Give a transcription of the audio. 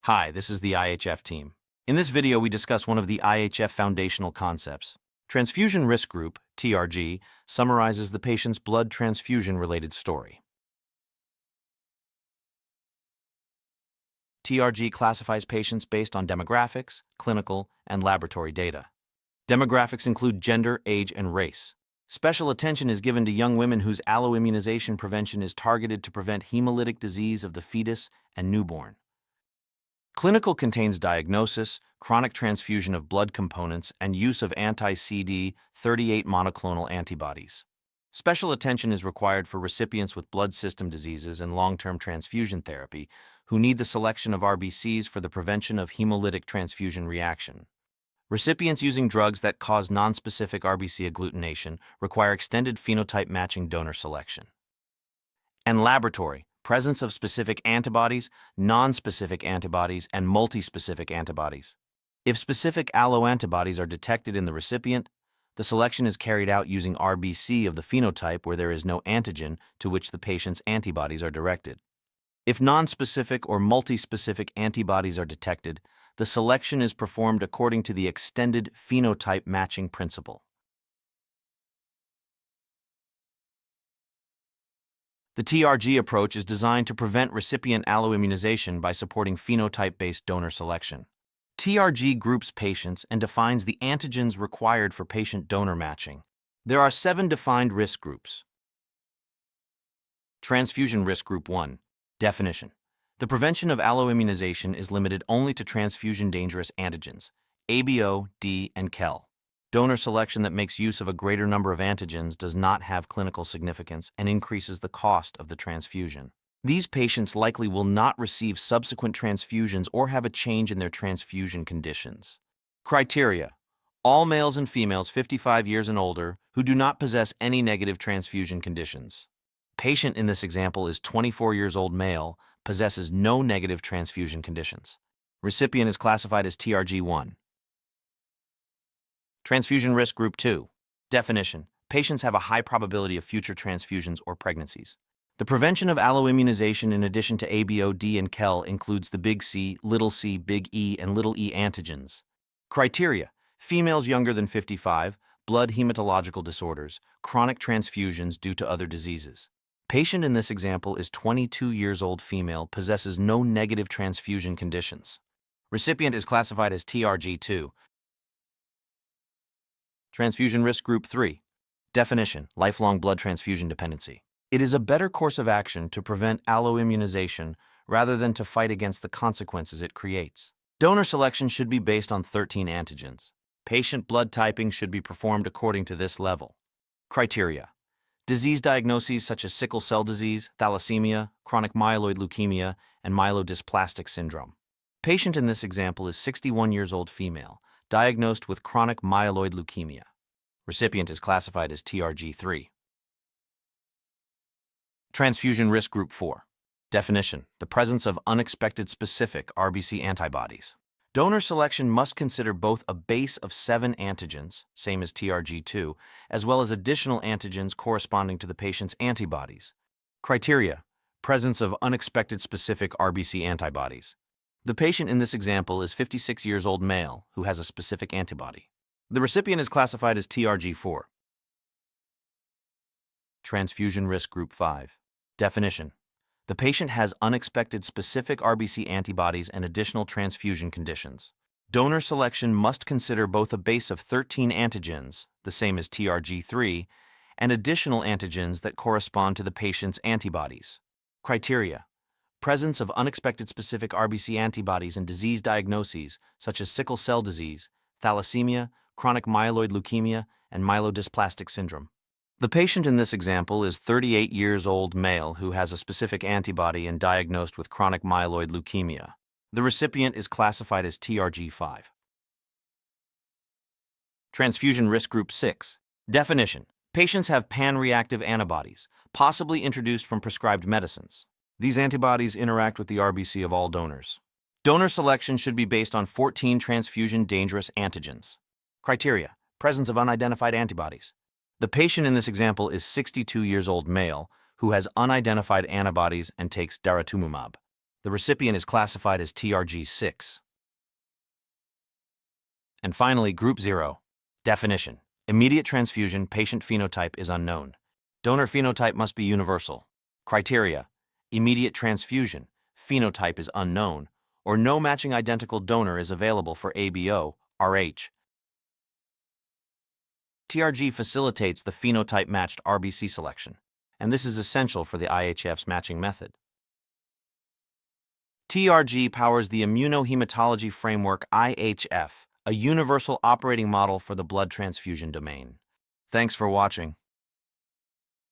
Hi, this is the IHF team. In this video, we discuss one of the IHF foundational concepts. Transfusion Risk Group, TRG, summarizes the patient's blood transfusion-related story. TRG classifies patients based on demographics, clinical, and laboratory data. Demographics include gender, age, and race. Special attention is given to young women whose alloimmunization prevention is targeted to prevent hemolytic disease of the fetus and newborn. Clinical contains diagnosis, chronic transfusion of blood components, and use of anti-CD38 monoclonal antibodies. Special attention is required for recipients with blood system diseases and long-term transfusion therapy who need the selection of RBCs for the prevention of hemolytic transfusion reaction. Recipients using drugs that cause nonspecific RBC agglutination require extended phenotype matching donor selection. And laboratory. Presence of specific antibodies, non-specific antibodies, and multi-specific antibodies. If specific alloantibodies are detected in the recipient, the selection is carried out using RBC of the phenotype where there is no antigen to which the patient's antibodies are directed. If non-specific or multi-specific antibodies are detected, the selection is performed according to the extended phenotype matching principle. The TRG approach is designed to prevent recipient alloimmunization by supporting phenotype-based donor selection. TRG groups patients and defines the antigens required for patient donor matching. There are 7 defined risk groups. Transfusion Risk Group 1. Definition. The prevention of alloimmunization is limited only to transfusion-dangerous antigens, ABO, D, and KEL. Donor selection that makes use of a greater number of antigens does not have clinical significance and increases the cost of the transfusion. These patients likely will not receive subsequent transfusions or have a change in their transfusion conditions. Criteria. All males and females 55 years and older who do not possess any negative transfusion conditions. Patient in this example is 24 years old male, possesses no negative transfusion conditions. Recipient is classified as TRG1. Transfusion Risk Group 2. Definition. Patients have a high probability of future transfusions or pregnancies. The prevention of alloimmunization in addition to ABO, D, and KEL includes the big C, big E, and little e antigens. Criteria. Females younger than 55, blood hematological disorders, chronic transfusions due to other diseases. Patient in this example is 22 years old female, possesses no negative transfusion conditions. Recipient is classified as TRG2. Transfusion Risk Group 3. Definition. Lifelong blood transfusion dependency. It is a better course of action to prevent alloimmunization rather than to fight against the consequences it creates. Donor selection should be based on 13 antigens. Patient blood typing should be performed according to this level. Criteria. Disease diagnoses such as sickle cell disease, thalassemia, chronic myeloid leukemia, and myelodysplastic syndrome. Patient in this example is 61 years old female, diagnosed with chronic myeloid leukemia. Recipient is classified as TRG3. Transfusion Risk Group 4. Definition. The presence of unexpected specific RBC antibodies. Donor selection must consider both a base of 7 antigens, same as TRG2, as well as additional antigens corresponding to the patient's antibodies. Criteria. Presence of unexpected specific RBC antibodies. The patient in this example is 56 years old male who has a specific antibody. The recipient is classified as TRG4. Transfusion Risk Group 5. Definition. The patient has unexpected specific RBC antibodies and additional transfusion conditions. Donor selection must consider both a base of 13 antigens, the same as TRG3, and additional antigens that correspond to the patient's antibodies. Criteria. Presence of unexpected specific RBC antibodies in disease diagnoses such as sickle cell disease, thalassemia, chronic myeloid leukemia, and myelodysplastic syndrome. The patient in this example is 38 years old male who has a specific antibody and diagnosed with chronic myeloid leukemia. The recipient is classified as TRG5. Transfusion Risk Group 6. Definition. Patients have pan-reactive antibodies, possibly introduced from prescribed medicines. These antibodies interact with the RBC of all donors. Donor selection should be based on 14 transfusion-dangerous antigens. Criteria. Presence of unidentified antibodies. The patient in this example is 62 years old male who has unidentified antibodies and takes daratumumab. The recipient is classified as TRG6. And finally, Group 0. Definition. Immediate transfusion patient phenotype is unknown. Donor phenotype must be universal. Criteria. Immediate transfusion phenotype is unknown, or no matching identical donor is available for ABO, RH. TRG facilitates the phenotype-matched RBC selection, and this is essential for the IHF's matching method. TRG powers the immunohematology framework IHF, a universal operating model for the blood transfusion domain. Thanks for watching.